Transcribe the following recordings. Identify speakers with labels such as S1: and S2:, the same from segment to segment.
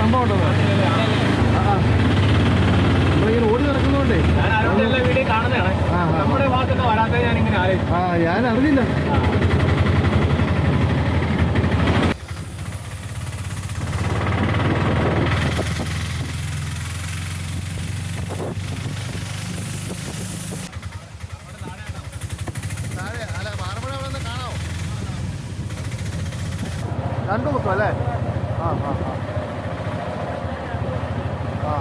S1: സംഭവം ഉണ്ടോ? നമ്മളിങ്ങനെ ഓടി നടക്കുന്നോണ്ടേ ഞാൻ അറിഞ്ഞില്ല. രണ്ടു മുക്കം അല്ലേ? ആ ആ ആ ആ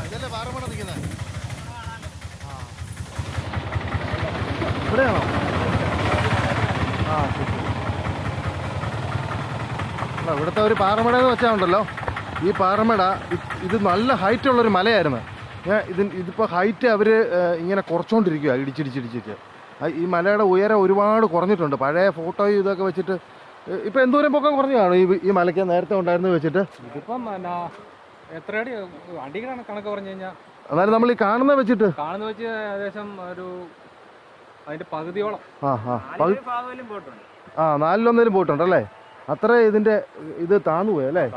S1: ഇതല്ലേ പാറമട നിൽക്കുന്നത്? ഇവിടെയാണോ? ആ ഇവിടുത്തെ ഒരു പാറമട എന്ന് വെച്ചാൽ ഉണ്ടല്ലോ, ഈ പാറമട ഇത് നല്ല ഹൈറ്റ് ഉള്ളൊരു മലയായിരുന്നു. ഇതിപ്പോൾ ഹൈറ്റ് അവർ ഇങ്ങനെ കുറച്ചുകൊണ്ടിരിക്കുക, ഇടിച്ചിടിച്ചിടിച്ചിട്ട്. ഈ മലയുടെ ഉയരം ഒരുപാട് കുറഞ്ഞിട്ടുണ്ട്. പഴയ ഫോട്ടോയും ഇതൊക്കെ വെച്ചിട്ട് ഇപ്പം എന്തോരം പൊക്കം കുറഞ്ഞു കാണും ഈ മലയ്ക്ക് നേരത്തെ ഉണ്ടായിരുന്നത് വെച്ചിട്ട്?
S2: ഇതിപ്പം എത്ര അടി അടികളാണ് കണക്ക് പറഞ്ഞു കഴിഞ്ഞാൽ?
S1: എന്നാലും നമ്മൾ ഈ കാണുന്ന വെച്ച്
S2: ഏകദേശം ഒരു അതിന്റെ പകുതിയോളം.
S1: ആ 4-1 പോയിട്ടുണ്ടല്ലേ? അത്ര ഇതിന്റെ ഇത് താന്നു പോയി അല്ലേ?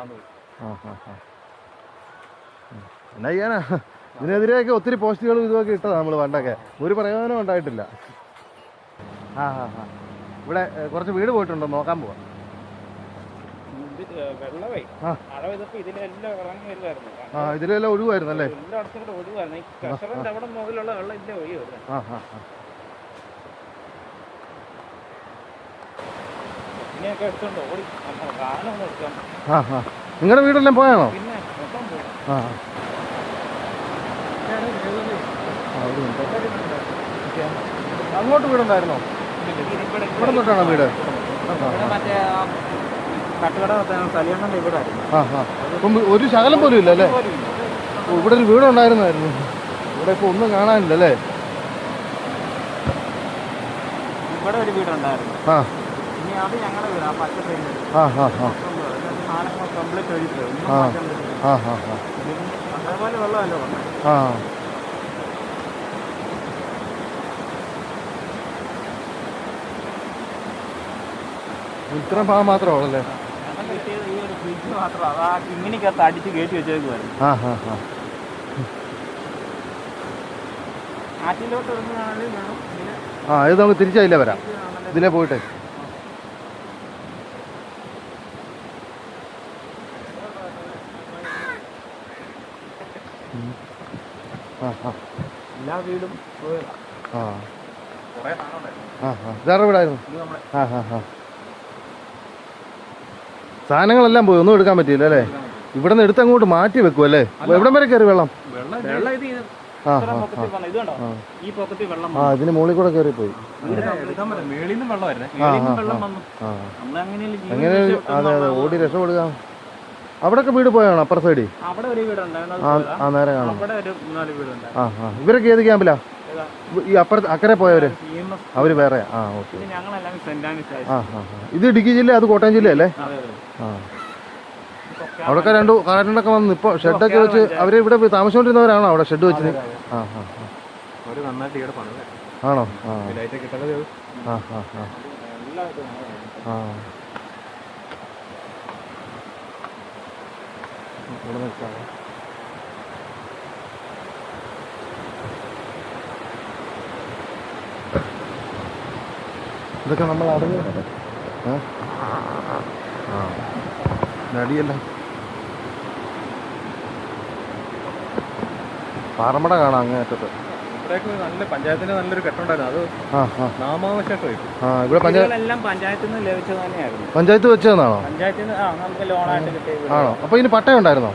S1: എന്നാ ചെയ്യാനാ, ഇതിനെതിരെയൊക്കെ ഒത്തിരി പോസ്റ്റുകളും ഇതുമൊക്കെ ഇട്ടതാ നമ്മൾ പണ്ടൊക്കെ. ഒരു പ്രയോജനം ഉണ്ടായിട്ടില്ല. ഇവിടെ കുറച്ച് വീട് പോയിട്ടുണ്ടോ? നോക്കാൻ പോവാ. ഇതിലെല്ലാം ഒഴിവായിരുന്നു അല്ലേ? നിങ്ങളുടെ വീടെല്ലാം പോയാണോ? അങ്ങോട്ട് വീടുണ്ടായിരുന്നോ? ഇവിടെ തൊട്ടാണോ വീട്? അപ്പം ഒരു ശകലം പോലും ഇല്ല അല്ലേ? ഇവിടെ ഒരു വീടുണ്ടായിരുന്നായിരുന്നു. ഇവിടെ ഇപ്പൊ ഒന്നും കാണാനില്ല അല്ലേ?
S2: ഇവിടെ ഒരു വീടുണ്ടായിരുന്നു. അത് ഞങ്ങളുടെ വീടാ, പച്ച കംപ്ലീറ്റ് ഒഴിച്ചു. അതേപോലെ വെള്ളമല്ലോ.
S1: ഇത്ര ഭാഗം മാത്രമാണല്ലേ?
S2: ഈ ഒരു ഫ്രിഡ്ജ് മാത്രം, അതാ ഇങ്ങനെയൊക്കെ അടിച്ച് കയറ്റി വെച്ചേക്കുമായിരുന്നു. ആറ്റിലോട്ട് ഇറങ്ങുകയാണെങ്കിൽ വേണം.
S1: ഇത് നമുക്ക് തിരിച്ചായില്ല വരാം, ഇതിലേ പോയിട്ടെ.
S2: എല്ലാ വീടും
S1: വേറെ വീടായിരുന്നു. സാധനങ്ങളെല്ലാം പോയി, ഒന്നും എടുക്കാൻ പറ്റിയില്ല അല്ലേ? ഇവിടെ നിന്ന് എടുത്ത് അങ്ങോട്ട് മാറ്റി വെക്കും അല്ലേ? എവിടം വരെ കയറി വെള്ളം? ഇതിന് മുകളിൽ കൂടെ കയറി പോയി. എങ്ങനെ? അതെ അതെ, ഓടി രക്ഷപ്പെടുക. അവിടൊക്കെ വീട് പോയാണോ അപ്പുറ സൈഡിൽ? നേരെ കാണാം. ഇവരൊക്കെ ഏത് ക്യാമ്പിലാ? ഈ അപ്പുറത്ത് അക്കരെ പോയവര്? അവര് വേറെ? ഓക്കെ. ഇത് ഇടുക്കി ജില്ല, അത് കോട്ടയം ജില്ല അല്ലേ? അവിടെയൊക്കെ കരണ്ടൊക്കെ വന്ന് ഇപ്പൊ ഷെഡൊക്കെ വെച്ച് അവര് ഇവിടെ താമസിച്ചോണ്ടിരുന്നവരാണോ അവിടെ ഷെഡ് വെച്ചത്? ആണോ? ഇതൊക്കെ നമ്മൾ അറിഞ്ഞ നടിയല്ല. പാറമട കാണാം അങ്ങേറ്റത്ത്.
S2: നല്ല പഞ്ചായത്തിന് നല്ലൊരു കെട്ടുണ്ടായിരുന്നു, അത് നാമാവശേഷമായി.
S1: ഇവിടെ പഞ്ചായത്ത് വെച്ചതെന്നാണോ? ആണോ? അപ്പൊ ഇതിന് പട്ടയം ഉണ്ടായിരുന്നോ?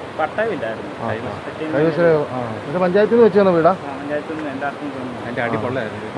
S1: ഇത് പഞ്ചായത്തിൽ നിന്ന് വെച്ചതെന്നോ വീടാ?
S2: അതിന്റെ അടി പൊള്ളായിരുന്നു.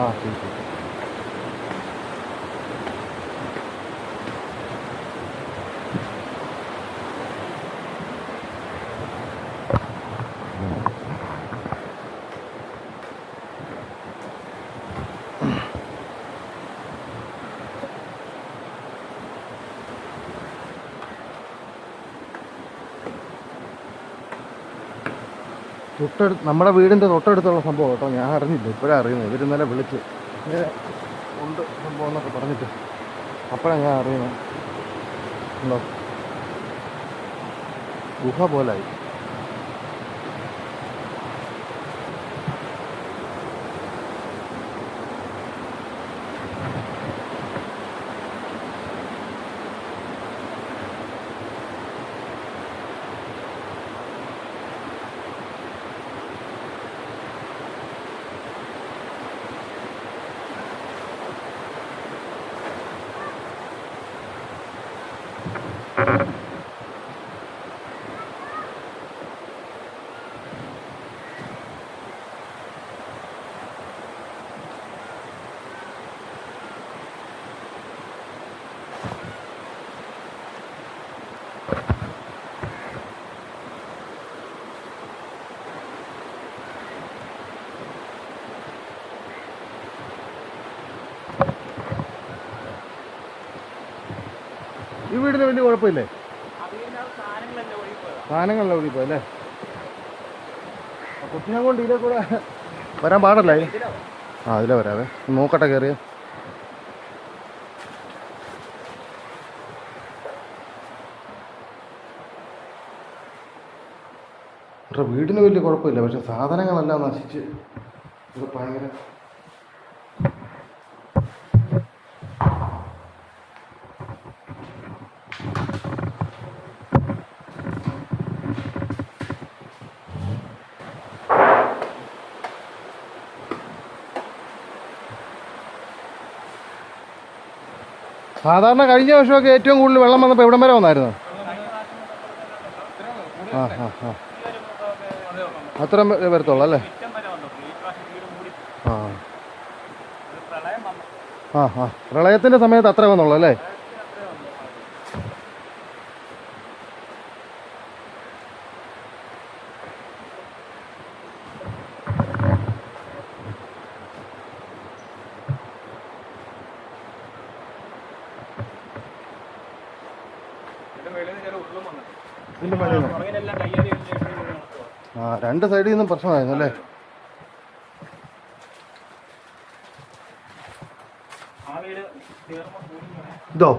S1: നമ്മുടെ വീടിൻ്റെ തൊട്ടടുത്തുള്ള സംഭവം കേട്ടോ. ഞാൻ അറിഞ്ഞില്ല, ഇപ്പോഴാണ് അറിയുന്നത്. ഇവർ ഇന്നലെ വിളിച്ച് ഇങ്ങനെ ഉണ്ട് സംഭവം എന്നൊക്കെ പറഞ്ഞിട്ട് അപ്പോഴാണ് ഞാൻ അറിയുന്നത്. ഉണ്ടോ ഗുഹ പോലായി. ഈ വീടിന് വലിയ കുഴപ്പമില്ലേ? സാധനങ്ങളല്ല ഒഴിപ്പോ അല്ലേ? കുട്ടിനെ കൊണ്ട് ഇതിലെ കൂടെ വരാൻ പാടല്ലേ? ആ അതിലെ വരാവേ, നോക്കട്ടെ കയറിയ. വീടിന് വലിയ കുഴപ്പമില്ല, പക്ഷെ സാധനങ്ങളെല്ലാം നശിച്ച് ഇത് ഭയങ്കര. സാധാരണ കഴിഞ്ഞ വർഷമൊക്കെ ഏറ്റവും കൂടുതൽ വെള്ളം വന്നപ്പോൾ എവിടം വരെ വന്നായിരുന്നു? ആ ആ ആ അത്ര വരത്തുള്ളൂ അല്ലേ? ആ ആ ആ പ്രളയത്തിൻ്റെ സമയത്ത് അത്ര വന്നുള്ളൂ അല്ലേ? ആ രണ്ട് സൈഡിൽ നിന്നും പ്രശ്നമായിരുന്നു അല്ലേ? ഇതോ?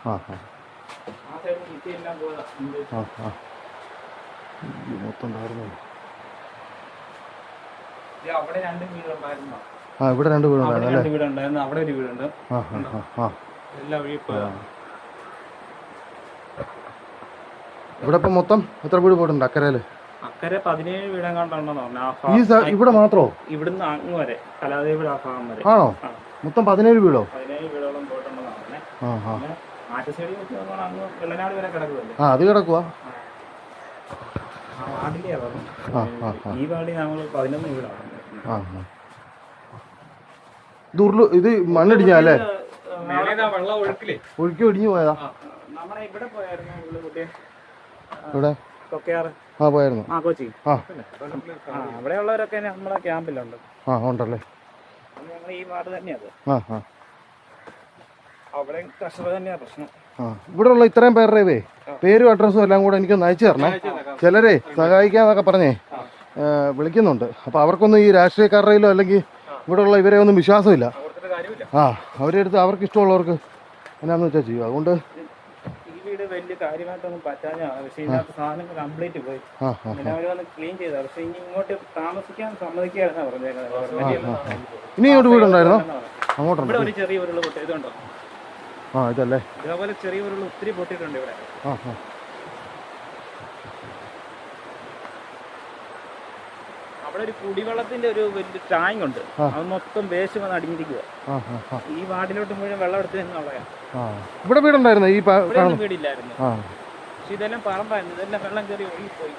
S1: ആ ആ ആ മൊത്തം ഉണ്ടായിരുന്നു. ആ ഇവിടെ രണ്ട് വീടുണ്ടായിരുന്നു.
S2: അവിടെ ഒരു വീടുണ്ട്.
S1: ആ ആ ആ ഇവിടെ ഇപ്പം മൊത്തം എത്ര വീട് പോയിട്ടുണ്ട് അക്കരയില്?
S2: അക്കരെ 17 വീടെങ്ങാണ്ടെന്ന് പറഞ്ഞു.
S1: ഇവിടെ മാത്രോ?
S2: ഇവിടുന്ന് അങ്ങ് വരെ കലാദേവിയുടെ ആ ഭാഗം വരെ.
S1: ആണോ? മൊത്തം 17 വീടോ?
S2: 17 വീടോളം പോയിട്ടുണ്ടെന്നാണ് പറഞ്ഞത്. മാറ്റ് സൈഡിൽ വെച്ച് അങ്ങ് വെള്ളനാട് വരെ കിടക്കുമല്ലേ?
S1: ആ അത് കിടക്കുവാ.
S2: വാർഡിലെയാ പറഞ്ഞു. ഈ വാർഡിൽ ഞങ്ങൾ 11 വീടാണ്.
S1: ഇത് മണ്ണിടിഞ്ഞല്ലേ?
S2: വെള്ളം
S1: ഒഴുക്കി ഒടിഞ്ഞു പോയതാ.
S2: നമ്മളെ ഇവിടെ പോയായിരുന്നു
S1: ഇവിടെ
S2: കൊക്കയാർ.
S1: ആ പോയായിരുന്നു.
S2: ആ കൊച്ചി. അവിടെയുള്ളവരൊക്കെ നമ്മുടെ ക്യാമ്പിലുണ്ട്.
S1: ആ ഉണ്ടല്ലേ?
S2: ഞങ്ങൾ ഈ വാർഡ് തന്നെയത്.
S1: ആ
S2: അവിടെ കർഷകർ തന്നെയാണ് പ്രശ്നം.
S1: ഇവിടെ ഉള്ള ഇത്രയും പേരുടെ പേരും അഡ്രസ്സും എല്ലാം കൂടെ എനിക്കൊന്ന് അയച്ചു തരണേ. ചിലരെ സഹായിക്കാന്നൊക്കെ പറഞ്ഞേ വിളിക്കുന്നുണ്ട്. അപ്പോൾ അവർക്കൊന്നും ഈ രാഷ്ട്രീയക്കാരുടെയിലോ അല്ലെങ്കിൽ ഇവിടെ ഉള്ള ഇവരെ ഒന്നും വിശ്വാസമില്ല. ആ അവരെടുത്ത് അവർക്ക് ഇഷ്ടമുള്ളവർക്ക് എന്നാന്ന് വെച്ചാൽ ചെയ്യും. അതുകൊണ്ട്
S2: വലിയ കാര്യമായിട്ടൊന്നും പറ്റാഞ്ഞാണ്. പക്ഷെ ഇതിനകത്ത് സാധനങ്ങൾ കംപ്ലീറ്റ് പോയി. പിന്നെ അവർ വന്ന് ക്ലീൻ ചെയ്ത. പക്ഷെ ഇനി ഇങ്ങോട്ട് താമസിക്കാൻ സമ്മതിക്കുകയാണെന്നാ പറഞ്ഞേക്കുന്നത്.
S1: ഇനി ഇങ്ങോട്ട് വീടുണ്ടായിരുന്നോ? അങ്ങോട്ടുണ്ടോ?
S2: ഇവിടെ ഒരു ചെറിയ ഉരുള് പൊട്ടി ഇതുണ്ടോ?
S1: ആ ഇതല്ലേ?
S2: ഇതേപോലെ ചെറിയ ഉരുള് ഒത്തിരി പൊട്ടിയിട്ടുണ്ട് ഇവിടെ. അവിടെ ഒരു കുടിവെള്ളത്തിന്റെ ഒരു വലിയ ടാങ്ക് ഉണ്ട്. അത് മൊത്തം വേസ്റ്റ് വന്ന് അടിഞ്ഞിരിക്കുക. ഈ വാർഡിലോട്ട് മുഴുവൻ വെള്ളം എടുത്ത് നിന്നുള്ളയാ.
S1: ഇവിടെ വീടുണ്ടായിരുന്നു? ഈ
S2: വീടില്ലായിരുന്നു. പക്ഷെ ഇതെല്ലാം പറമ്പായിരുന്നു. ഇതെല്ലാം വെള്ളം കയറി ഒഴുകിപ്പോയി.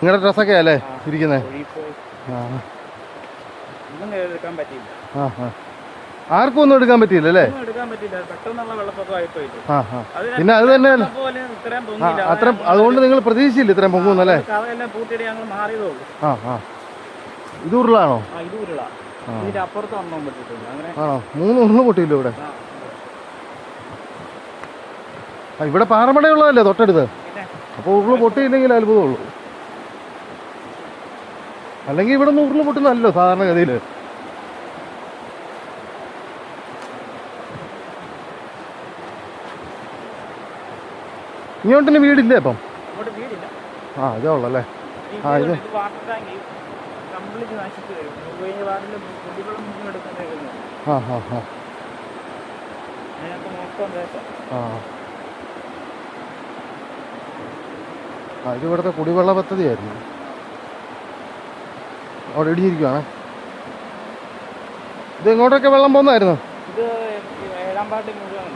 S1: നിങ്ങളുടെ ഡ്രസ്സൊക്കെ അല്ലേ ഇരിക്കുന്നത്?
S2: ഒന്നും എടുക്കാൻ പറ്റിയില്ല.
S1: ആർക്കും ഒന്നും എടുക്കാൻ പറ്റിയില്ല അല്ലേ?
S2: എടുക്കാൻ പറ്റില്ല, പെട്ടെന്നുള്ള വെള്ളപ്പൊക്കമായിപ്പോയി.
S1: പിന്നെ അത് തന്നെ
S2: ഇത്രയും പൊങ്ങിയില്ല.
S1: അത്ര അതുകൊണ്ട് നിങ്ങൾ പ്രതീക്ഷിച്ചില്ല ഇത്രയും പൊങ്ങുന്നല്ലേ?
S2: കഥയെല്ലാം പൂട്ടിയിട്ട് ഞങ്ങൾ മാറിയതുള്ളൂ.
S1: ഇത് ഉരുളാണോ?
S2: ഇത് ഉരുള. ഇതിന്റെ അപ്പുറത്ത് ഒന്നും പറ്റിയിട്ടില്ല. അങ്ങനെ
S1: 3 ഉരുള് പൊട്ടിയില്ല ഇവിടെ. ഇവിടെ പാറമടയുള്ളതല്ലേ തൊട്ടടുത്ത്, അപ്പോൾ ഉരുള് പൊട്ടിയില്ലെങ്കിൽ അത്ഭുതമുള്ളൂ. അല്ലെങ്കിൽ ഇവിടെ നിന്ന് ഉരുള് പൊട്ടുന്നല്ലോ സാധാരണഗതിയിൽ. ഇങ്ങോട്ടിന് വീടില്ലേ അപ്പം? ഇതേ ഉള്ളല്ലേ? ഇത് ഇത് ഇവിടുത്തെ കുടിവെള്ള പദ്ധതിയായിരുന്നു. അവിടെ ഇടിഞ്ഞിരിക്കുവാണ്. ഇത് എങ്ങോട്ടൊക്കെ വെള്ളം പോകുന്നതായിരുന്നു?
S2: ഇത് 7-ാം പാർട്ടി മുഴുവൻ.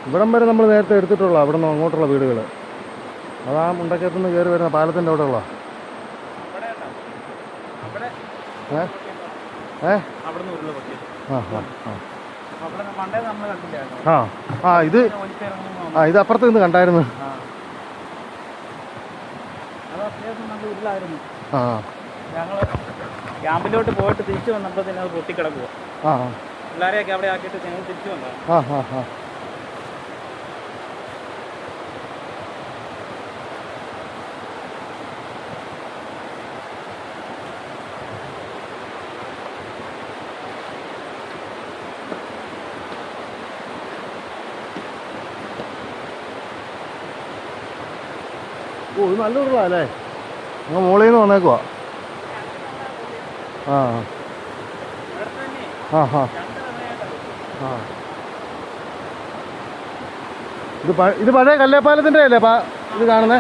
S1: ഇവിടം വരെ നമ്മൾ നേരത്തെ എടുത്തിട്ടുള്ള അവിടെ നിന്ന് അങ്ങോട്ടുള്ള വീടുകൾ. അതാ മുണ്ടക്കയത്തുനിന്ന് കയറി വരുന്ന പാലത്തിൻ്റെ അവിടെ ഉള്ള ഇത് അപ്പുറത്ത് നിന്ന് കണ്ടായിരുന്നു.
S2: ഞങ്ങള് ക്യാമ്പിലോട്ട് പോയിട്ട് തിരിച്ചു വന്നപ്പോൾ തന്നെ അത് പൊട്ടിക്കിടക്കുക. പിള്ളേരെയൊക്കെ അവിടെ ആക്കിയിട്ട് ഞങ്ങൾ തിരിച്ചു വന്നു.
S1: ഇത് നല്ല ഉരുളല്ലേ? നിങ്ങൾ മോളിൽ നിന്ന് വന്നേക്കുവാ. ഇത് പഴയ കല്ലേപ്പാലത്തിൻ്റെ അല്ലേ ഇത് കാണുന്നേ?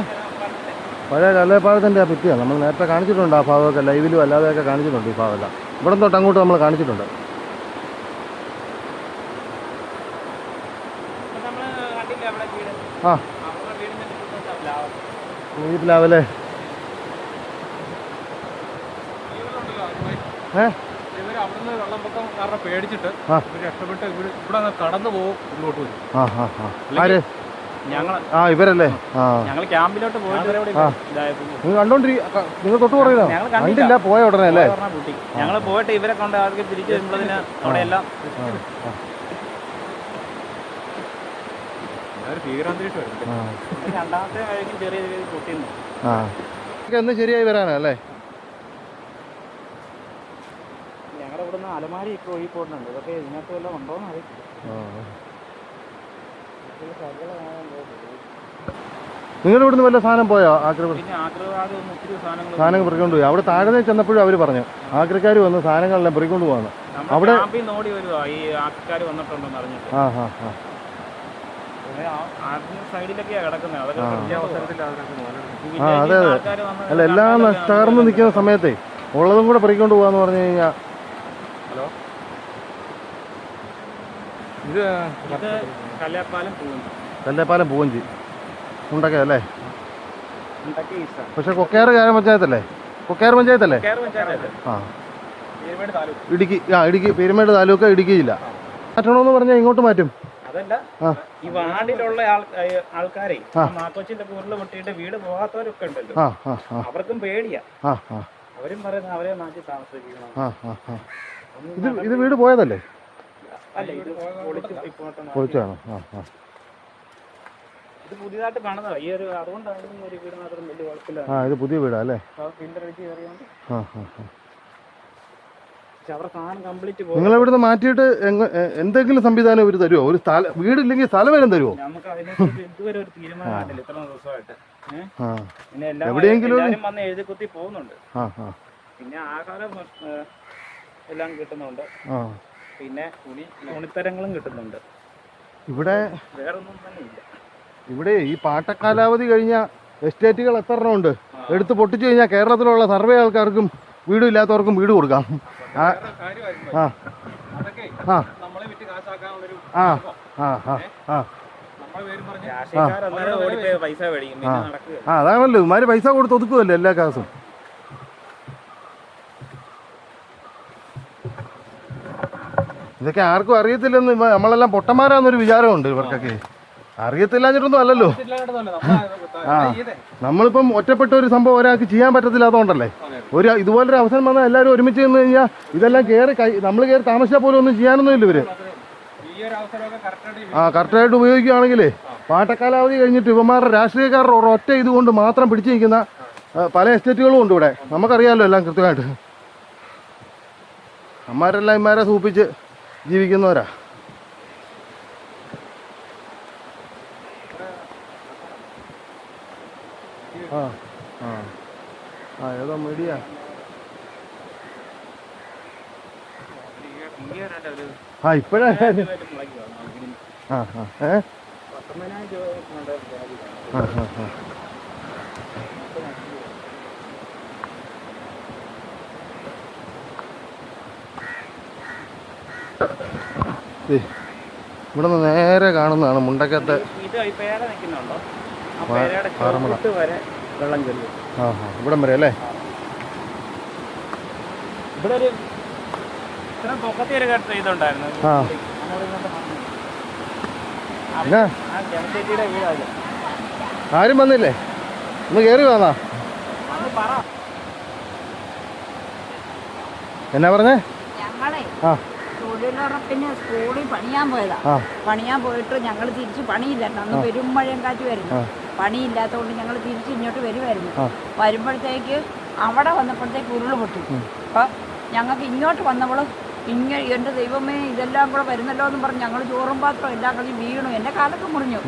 S1: പഴയ കല്ലേപ്പാലത്തിൻ്റെ ഭിത്തിയാണ്. നമ്മൾ നേരത്തെ കാണിച്ചിട്ടുണ്ട് ആ ഭാഗമൊക്കെ, ലൈവിലും അല്ലാതെയൊക്കെ കാണിച്ചിട്ടുണ്ട്. ഈ ഭാഗമല്ല ഇവിടെ തൊട്ട് അങ്ങോട്ട് നമ്മൾ കാണിച്ചിട്ടുണ്ട്. ഈ പ്ലാവല്ലേ?
S2: അവിടുന്ന് വെള്ളപ്പൊക്കം കാരണം പേടിച്ചിട്ട് രക്ഷപ്പെട്ട് ഇവിടെ കടന്നു പോകും. ഇങ്ങോട്ട് വരും
S1: ഇവരല്ലേ?
S2: ഞങ്ങൾ ക്യാമ്പിലോട്ട് പോയിട്ട്
S1: നിങ്ങൾ നിങ്ങൾ തൊട്ട് പറയില്ല, കണ്ടില്ല പോയ ഉടനെ അല്ലേ?
S2: ഞങ്ങൾ പോയിട്ട് ഇവരെ കൊണ്ട് ആൾക്ക് തിരിച്ചു വരുമ്പോഴതിന് അവിടെ എല്ലാം രണ്ടാമത്തെ വഴിക്കും ചെറിയ ചെറിയ പൊട്ടിയിരുന്നു.
S1: എന്ന് ശരിയായി വരാനല്ലേ?
S2: ഞങ്ങളുടെ ഇവിടുന്ന് അലമാരി ഇപ്പോൾ ഒഴുകി പോകുന്നുണ്ട്. ഇതൊക്കെ ഇതിനകത്ത് വല്ലതും ഉണ്ടോന്ന് അറിയില്ല.
S1: നിങ്ങളുടെ ഇവിടുന്ന് വല്ല സാധനം പോയോ?
S2: സാധനങ്ങൾ
S1: പെറുക്കൊണ്ട് പോയി. അവിടെ താഴെ ചെന്നപ്പോഴും അവർ പറഞ്ഞു ആക്രിക്കാർ വന്ന് സാധനങ്ങളെല്ലാം പെറുക്കൊണ്ട് പോകാന്ന്.
S2: അവിടെ നോടി വരുവാ ഈ ആൾക്കാർ വന്നിട്ടുണ്ടെന്ന് അറിഞ്ഞിട്ട്. സൈഡിലൊക്കെയാ കിടക്കുന്നത്.
S1: അതെ അതെ. അല്ല എല്ലാം തകർന്ന് നിൽക്കുന്ന സമയത്തേ ഉള്ളതും കൂടെ പെറുക്കൊണ്ട് പോകാന്ന് പറഞ്ഞു കഴിഞ്ഞാൽ.
S2: ഇത്
S1: കല്ലേപ്പാലം പൂവഞ്ചി മുണ്ടക്കയം അല്ലേ? പക്ഷെ കൊക്കയാർ ഗ്രാമപഞ്ചായത്തല്ലേ? കൊക്കയാർ പഞ്ചായത്തല്ലേ? ഇടുക്കി. ഇടുക്കി പീരുമേട് താലൂക്ക്, ഇടുക്കി ജില്ല. മാറ്റണമെന്ന് പറഞ്ഞാൽ ഇങ്ങോട്ട് മാറ്റും.
S2: അതല്ല, ഈ വാർഡിലുള്ള ആൾക്കാരെ മാത്തോച്ചിന്റെ ഉരുള് പൊട്ടിയിട്ട് വീട് പോകാത്തവരൊക്കെ ഉണ്ടല്ലോ, അവർക്കും പേടിയാ. അവരും പറയുന്നത് അവരെ മാറ്റി താമസിക്കണം.
S1: ഇത് വീട് പോയതല്ലേ?
S2: അല്ല, ഇത്
S1: പൊളിച്ചാണോ?
S2: ഇത് പുതിയതായിട്ട് കാണുന്നതാ ഈ ഒരു. അതുകൊണ്ടാണ് ഈ ഒരു വീട് മാത്രം വലിയ കുഴപ്പമില്ല.
S1: ഇത് പുതിയ വീടാ അല്ലേ?
S2: പിന്തുടർച്ച് കയറിയോണ്ട് അവിടെ സാധനം കംപ്ലീറ്റ് പോകും.
S1: നിങ്ങൾ ഇവിടുന്ന് മാറ്റിയിട്ട് എന്തെങ്കിലും സംവിധാനം ഇവർ തരുമോ? ഒരു സ്ഥലം, വീടില്ലെങ്കിൽ സ്ഥലം വരെ തരുമോ?
S2: നമുക്ക് അതിനെക്കുറിച്ച് ഇതുവരെ ഒരു തീരുമാനമായിട്ടില്ല ഇത്ര ദിവസമായിട്ട്. പിന്നെ എല്ലാവരും വന്ന് എഴുതി കുത്തി പോകുന്നുണ്ട്. പിന്നെ ആഹാരം എല്ലാം കിട്ടുന്നുണ്ട്. പിന്നെ തുണിത്തരങ്ങളും കിട്ടുന്നുണ്ട്.
S1: ഇവിടെ
S2: വേറൊന്നും തന്നെ ഇല്ല.
S1: ഇവിടെ ഈ പാട്ടക്കാലാവധി കഴിഞ്ഞ എസ്റ്റേറ്റുകൾ എത്ര എണ്ണം ഉണ്ട്? എടുത്ത് പൊട്ടിച്ചു കഴിഞ്ഞാൽ കേരളത്തിലുള്ള സർവേ ആൾക്കാർക്കും വീടും ഇല്ലാത്തവർക്കും വീട് കൊടുക്കാം. അതാണല്ലോ ഇമാര് പൈസ കൊടുത്ത് ഒതുക്കുമല്ലോ എല്ലാ കാസും. ഇതൊക്കെ ആർക്കും അറിയത്തില്ലെന്ന് നമ്മളെല്ലാം പൊട്ടന്മാരാന്നൊരു വിചാരമുണ്ട് ഇവർക്കൊക്കെ. അറിയത്തില്ലാഞ്ഞിട്ടൊന്നും അല്ലല്ലോ. നമ്മളിപ്പം ഒറ്റപ്പെട്ട ഒരു സംഭവം ഒരാൾക്ക് ചെയ്യാൻ പറ്റത്തില്ല, അതുകൊണ്ടല്ലേ. ഇതുപോലൊരു അവസരം വന്നാൽ എല്ലാവരും ഒരുമിച്ച് നിന്ന് കഴിഞ്ഞാൽ ഇതെല്ലാം നമ്മൾ കയറി താമസിച്ചാൽ പോലും ഒന്നും ചെയ്യാനൊന്നും ഇല്ല ഇവര്. കറക്റ്റായിട്ട് ഉപയോഗിക്കുകയാണെങ്കിലേ പാട്ടക്കാലാവധി കഴിഞ്ഞിട്ട് ഇവന്മാരുടെ രാഷ്ട്രീയക്കാരുടെ ഒരൊറ്റ ഇതുകൊണ്ട് മാത്രം പിടിച്ചു നിൽക്കുന്ന പല എസ്റ്റേറ്റുകളും ഉണ്ട് ഇവിടെ. നമുക്കറിയാമല്ലോ എല്ലാം കൃത്യമായിട്ട്. അമ്മാരെല്ലാം ഇമ്മാരെ സൂപ്പിച്ച് ജീവിക്കുന്നവരാ. ഏതോ മീഡിയ ഇപ്പഴാ ഇവിടെ നിന്ന് നേരെ കാണുന്നതാണ് മുണ്ടക്കത്തെ ഇവിടം വരെ അല്ലേ.
S2: ഇവിടെ ഒരു ഇത്ര പൊക്കത്തിയൊരു ഇതുണ്ടായിരുന്നു.
S1: ആരും വന്നില്ലേ? ഒന്ന് കേറി വന്നാ. എന്നാ പറഞ്ഞേ?
S3: തൊഴിലുറപ്പിന് സ്കൂളിൽ പണിയാൻ പോയതാ. പണിയാൻ പോയിട്ട് ഞങ്ങൾ തിരിച്ച് പണിയില്ലായിരുന്നു. അന്ന് പെരും മഴയും കാറ്റുമായിരുന്നു. പണിയില്ലാത്തതുകൊണ്ട് ഞങ്ങൾ തിരിച്ച് ഇങ്ങോട്ട് വരുമായിരുന്നു. വരുമ്പോഴത്തേക്ക് അവിടെ വന്നപ്പോഴത്തേക്ക് ഉരുള് പൊട്ടി. അപ്പം ഞങ്ങൾക്ക് ഇങ്ങോട്ട് വന്നപ്പോൾ എൻ്റെ ദൈവമേ ഇതെല്ലാം കൂടെ വരുന്നല്ലോ എന്ന് പറഞ്ഞ് ഞങ്ങൾ ചോറും പാത്രം എല്ലാം കളഞ്ഞ് വീണു. എൻ്റെ കാലൊക്കെ മുറിഞ്ഞു.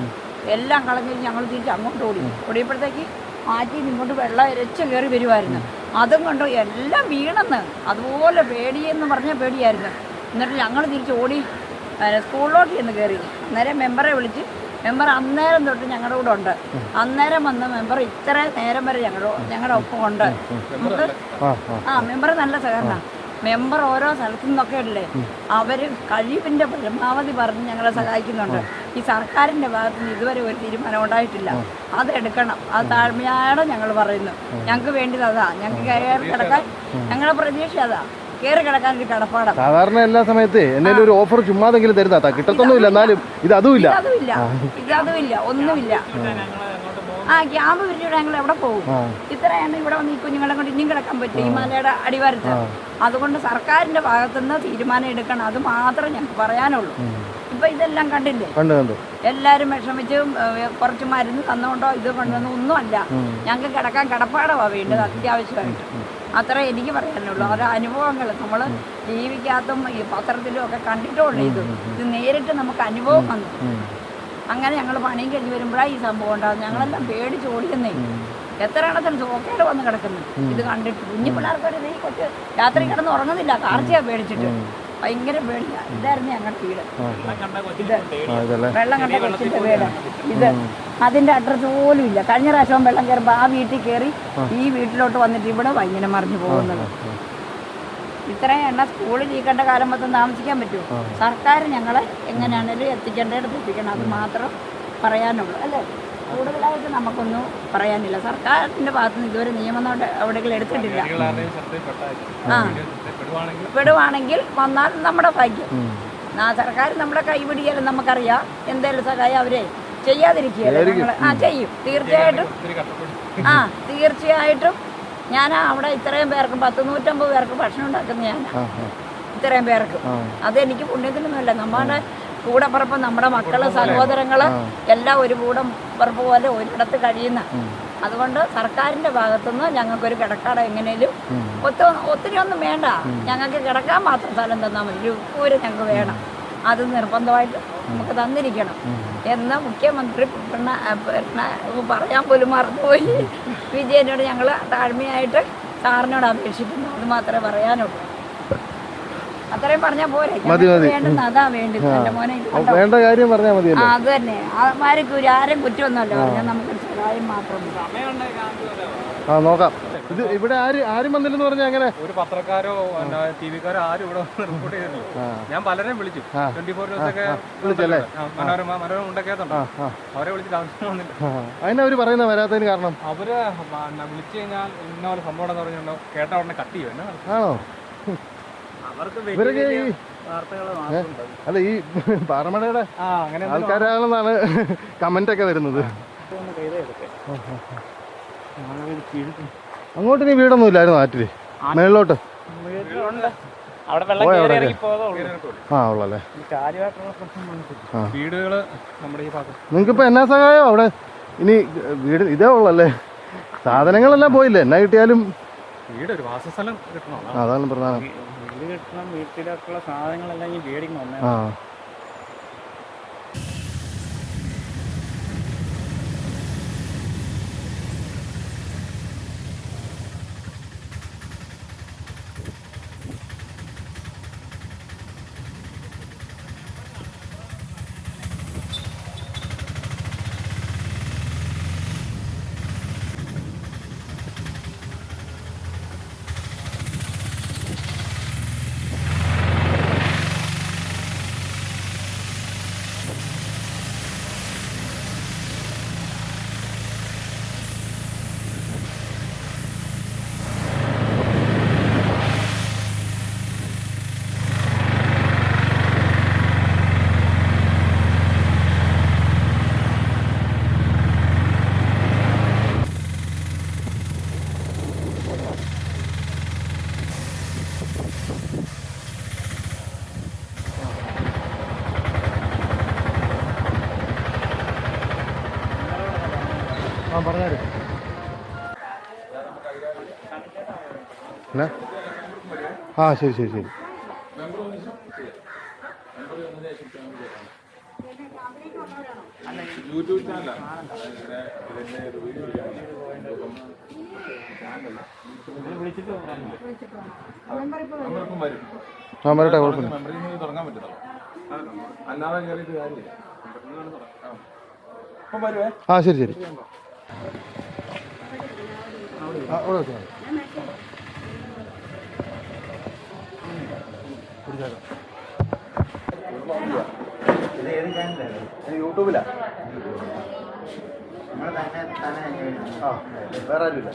S3: എല്ലാം കളഞ്ഞ് ഞങ്ങൾ തിരിച്ച് അങ്ങോട്ട് ഓടിയപ്പോഴത്തേക്ക് മാറ്റി ഇങ്ങോട്ട് വെള്ളം ഇരച്ച് കയറി വരുമായിരുന്നു. അതും കണ്ടു എല്ലാം വീണെന്ന്. അതുപോലെ പേടിയെന്ന് പറഞ്ഞാൽ പേടിയായിരുന്നു. എന്നിട്ട് ഞങ്ങൾ തിരിച്ച് ഓടി സ്കൂളിലോട്ട് ചെന്ന് കയറി. അന്നേരം മെമ്പറെ വിളിച്ച് മെമ്പർ അന്നേരം തൊട്ട് ഞങ്ങളുടെ കൂടെ ഉണ്ട്. അന്നേരം വന്ന മെമ്പർ ഇത്ര നേരം വരെ ഞങ്ങളുടെ ഒപ്പം ഉണ്ട്. നമുക്ക് മെമ്പർ നല്ല സഹകരണം. മെമ്പർ ഓരോ സ്ഥലത്തു നിന്നൊക്കെ ഉള്ളേ അവർ കഴിവിൻ്റെ പരമാവധി പറഞ്ഞ് ഞങ്ങളെ സഹായിക്കുന്നുണ്ട്. ഈ സർക്കാരിൻ്റെ ഭാഗത്ത് നിന്ന് ഇതുവരെ ഒരു തീരുമാനം ഉണ്ടായിട്ടില്ല. അതെടുക്കണം. അത് താഴ്മയോടെ ഞങ്ങൾ പറയുന്നു. ഞങ്ങൾക്ക് വേണ്ടത് അതാ. ഞങ്ങൾക്ക് കയറി കിടക്കാൻ ഞങ്ങളുടെ പ്രതീക്ഷ അതാ. കയറി കിടക്കാൻ ഒരു കടപ്പാടാണ്.
S1: സാധാരണ എല്ലാ സമയത്ത് എന്തെങ്കിലും ഒരു ഓഫർ ചുമ്മാതെങ്കിലും തരുന്ന കിട്ടത്തൊന്നുമില്ല. എന്നാലും ഇതുമില്ല,
S3: ഒന്നുമില്ല. ക്യാമ്പ് പിരിഞ്ഞിട്ട് ഞങ്ങൾ എവിടെ പോകും? ഇത്രയാണ് ഇവിടെ വന്ന് ഈ കുഞ്ഞുങ്ങളെ കൊണ്ട് ഇനിയും കിടക്കാൻ പറ്റും ഈ മലയുടെ അടിവാരത്ത്. അതുകൊണ്ട് സർക്കാരിന്റെ ഭാഗത്തുനിന്ന് തീരുമാനം എടുക്കണം. അത് മാത്രമേ ഞങ്ങൾക്ക് പറയാനുള്ളൂ. ഇപ്പൊ ഇതെല്ലാം കണ്ടില്ലേ, എല്ലാരും വിഷമിച്ച് കുറച്ച് മരുന്ന് തന്നുകൊണ്ടോ ഇത് കൊണ്ടുവന്നോ ഒന്നുമല്ല. ഞങ്ങൾക്ക് കിടക്കാൻ കടപ്പാടവാ വേണ്ടത് അത്യാവശ്യമായിട്ട്. അത്ര എനിക്ക് പറയാനുള്ളൂ. ഓരോ അനുഭവങ്ങൾ നമ്മൾ ജീവിക്കാത്തും ഈ പത്രത്തിലും ഒക്കെ കണ്ടിട്ടുള്ളൂ. ഇത് നേരിട്ട് നമുക്ക് അനുഭവം വന്നു. അങ്ങനെ ഞങ്ങൾ പണിയും കഴിഞ്ഞ് വരുമ്പോഴാണ് ഈ സംഭവം ഉണ്ടാകുന്നത്. ഞങ്ങളെല്ലാം പേടിച്ച് ഓടിക്കുന്നേ. എത്ര എണ്ണത്തിന് ചോക്കേട് വന്ന് കിടക്കുന്നു ഇത് കണ്ടിട്ട്. കുഞ്ഞു പിള്ളേർക്കൊരു ഈ കൊച്ച് രാത്രി കിടന്ന് ഉറങ്ങുന്നില്ല. കാർച്ചയാണ് പേടിച്ചിട്ട്. ഭയങ്കര പേടിയാ. ഇതായിരുന്നു ഞങ്ങളുടെ വീട്. വെള്ളം കണ്ട കൊച്ചിന്റെ വീട് ഇത്. അതിന്റെ അഡ്രസ് പോലും ഇല്ല. കഴിഞ്ഞ പ്രാവശ്യം വെള്ളം കയറുമ്പോൾ ആ വീട്ടിൽ കയറി ഈ വീട്ടിലോട്ട് വന്നിട്ട് ഇവിടെ ഭയങ്കര മറിഞ്ഞു പോകുന്നത്. ഇത്രയും എണ്ണ സ്കൂളിൽ ഇരിക്കേണ്ട കാലം മൊത്തം താമസിക്കാൻ പറ്റുമോ? സർക്കാർ ഞങ്ങളെ എങ്ങനെയാണേലും എത്തിക്കേണ്ടത് എത്തിക്കണം. അത് മാത്രം പറയാനുള്ളൂ അല്ലേ. കൂടുതലായിട്ട് നമുക്കൊന്നും പറയാനില്ല. സർക്കാരിൻ്റെ ഭാഗത്തു നിന്ന് ഇതുവരെ നിയമം എവിടെയെങ്കിലും എടുത്തിട്ടില്ല. പെടുവാണെങ്കിൽ വന്നാൽ നമ്മുടെ ഭാഗ്യം. സർക്കാർ നമ്മുടെ കൈപിടിയാലും നമുക്കറിയാം. എന്തേലും സഹായം അവരെ ചെയ്യാതിരിക്കുകയല്ല. ഞങ്ങൾ ചെയ്യും തീർച്ചയായിട്ടും. തീർച്ചയായിട്ടും ഞാൻ അവിടെ ഇത്രയും പേർക്ക് 150 പേർക്ക് ഭക്ഷണം ഉണ്ടാക്കുന്ന ഞാൻ ഇത്രയും പേർക്ക്. അതെനിക്ക് പുണ്യത്തിനൊന്നുമല്ല. നമ്മുടെ കൂടപ്പറപ്പ് നമ്മുടെ മക്കള് സഹോദരങ്ങള് എല്ലാം ഒരു കൂടപ്പറപ്പ് പോലെ ഒരിടത്ത് കഴിയുന്ന. അതുകൊണ്ട് സർക്കാരിന്റെ ഭാഗത്തുനിന്ന് ഞങ്ങൾക്കൊരു കിടക്കാട എങ്ങനെയും ഒത്തിരി ഒന്നും വേണ്ട. ഞങ്ങൾക്ക് കിടക്കാൻ മാത്രം സ്ഥലം തന്നാൽ മതി. ഒരു കൂര ഞങ്ങൾക്ക് വേണം. അത് നിർബന്ധമായിട്ട് നമുക്ക് തന്നിരിക്കണം എന്ന് മുഖ്യമന്ത്രി പറയാൻ പോലും മറന്നുപോയി. വിജയനോട് ഞങ്ങൾ താഴ്മയായിട്ട് സാറിനോട് അപേക്ഷിക്കുന്നു. അത് മാത്രമേ പറയാനുള്ളൂ. അത്രയും പറഞ്ഞാൽ പോരെ?
S1: മതി മതി.
S3: വേണ്ടുന്ന അതാ വേണ്ടത് എന്റെ മോനെ.
S1: വേണ്ട കാര്യം പറഞ്ഞാൽ മതി.
S3: അത് തന്നെ. ആമാർക്ക് ആരും കുറ്റമൊന്നുമല്ല പറഞ്ഞാൽ നമുക്ക് സഹായം മാത്രം.
S1: ആ നോക്കാം. ഇത് ഇവിടെ ആരും വന്നില്ലെന്ന് പറഞ്ഞാൽ അങ്ങനെ
S2: ഒരു പത്രക്കാരോ ടിവിക്കാരോ ആരും ഇവിടെ റിപ്പോർട്ട് ചെയ്തിട്ടില്ല. ഞാൻ പലരെയും വിളിച്ചു. 24 ദിവസമൊക്കെ
S1: വിളിച്ചല്ലേ?
S2: മനോരമ മുണ്ടക്കയത്തുണ്ട്. അവരെ വിളിച്ചിട്ട് അവർക്ക് വന്നില്ല.
S1: അതിനവര് പറയുന്ന വരാത്തതിന് കാരണം
S2: അവര് വിളിച്ചു കഴിഞ്ഞാൽ ഇന്ന പോലെ സംഭവം എന്ന് പറഞ്ഞോ കേട്ട ഉടനെ കട്ട് ചെയ്യും.
S1: ആണോ?
S2: അവർക്ക്
S1: ഇവരൊക്കെ ഈ
S2: വാർത്തകൾ
S1: അല്ല ഈ പാറമടയുടെ ആൾക്കാരാണെന്നാണ് കമന്റ് ഒക്കെ വരുന്നത്. അങ്ങോട്ട് ഇനി വീടൊന്നും ഇല്ലായിരുന്നു നാട്ടില്? മേളിലോട്ട് ഉള്ളല്ലേ?
S2: വീടുകള് നമ്മുടെ ഈ ഭാഗത്ത്.
S1: നിങ്ങൾക്കിപ്പോ എന്നാ സഹായം അവിടെ? ഇനി വീട് ഇതേ ഉള്ളല്ലേ? സാധനങ്ങളെല്ലാം പോയില്ലേ? എന്നാ കിട്ടിയാലും
S2: വീട് ഒരു വാസസ്ഥലം കിട്ടണം.
S1: അതാണ് പ്രധാനം.
S2: വീട് കിട്ടണം. വീട്ടിലേക്കുള്ള സാധനങ്ങളെല്ലാം ഈ മേടിക്കണം.
S1: പറഞ്ഞാല് ശരി ശരി ശരി.
S4: യൂട്യൂബ് ചാനലാണ്.
S1: വരട്ടെ, കുഴപ്പമില്ല.
S4: തുടങ്ങാൻ പറ്റുമോ? അല്ലാതെ കയറിയിട്ട് കാര്യമില്ല.
S1: ശരി ശരി. അവിടെ വെച്ചാൽ യൂട്യൂബിലാ. വേറെ ആരുമില്ല.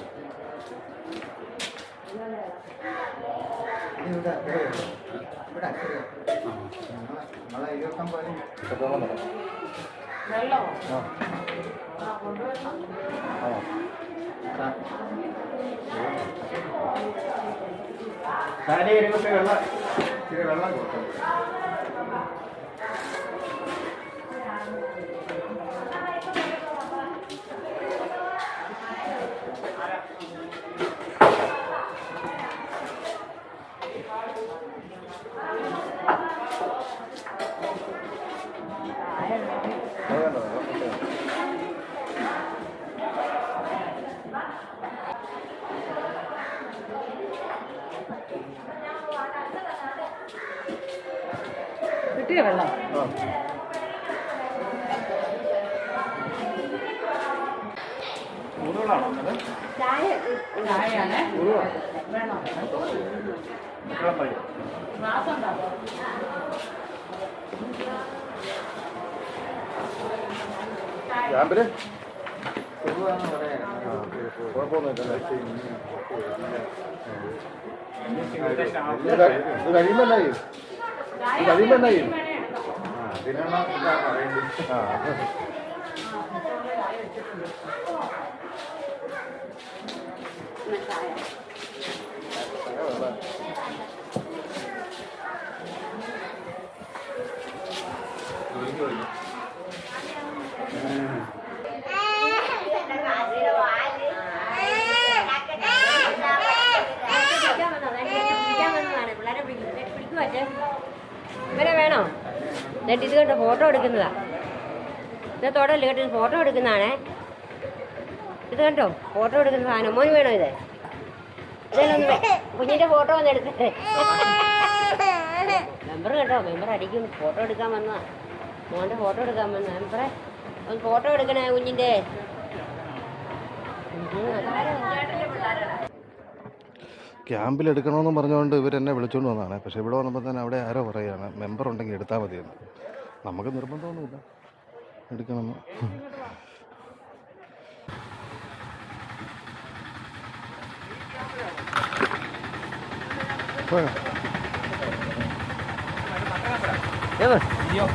S1: വെള്ളം കൊടുക്കും.
S3: കിട്ടിയ വെള്ളം ചായയാണ്. വേണോ?
S1: ക്യാമ്പില് കഴിയുമ്പോണ്ടായി കഴിയുമ്പോണ്ടായി
S5: ഇവരെ വേണോ? എന്നിട്ട് ഇത് കണ്ടോ ഫോട്ടോ എടുക്കുന്നതാ. ഇത് തൊടല്ലേ കേട്ടോ, ഫോട്ടോ എടുക്കുന്നതാണേ. ഇത് കണ്ടോ ഫോട്ടോ എടുക്കുന്ന സാധനം. മോന് വേണോ ഇത്? ഇതെല്ലാം കുഞ്ഞിന്റെ ഫോട്ടോ ഒന്ന് എടുത്തേ. മെമ്പർ കേട്ടോ, മെമ്പർ അടിക്കും. ഫോട്ടോ എടുക്കാൻ വന്നതാ, മോൻ്റെ ഫോട്ടോ എടുക്കാൻ വന്ന മെമ്പറെ. ഒന്ന് ഫോട്ടോ എടുക്കണേ കുഞ്ഞിൻ്റെ.
S1: ക്യാമ്പിൽ എടുക്കണമെന്ന് പറഞ്ഞുകൊണ്ട് ഇവരെന്നെ വിളിച്ചുകൊണ്ട് വന്നതാണ്. പക്ഷേ ഇവിടെ വന്നപ്പോൾ തന്നെ അവിടെ ആരോ പറയുകയാണ് മെമ്പർ ഉണ്ടെങ്കിൽ എടുത്താൽ മതിയെന്ന്. നമുക്ക് നിർബന്ധമൊന്നുമില്ല എടുക്കണമെന്ന്.
S2: അയ്യോ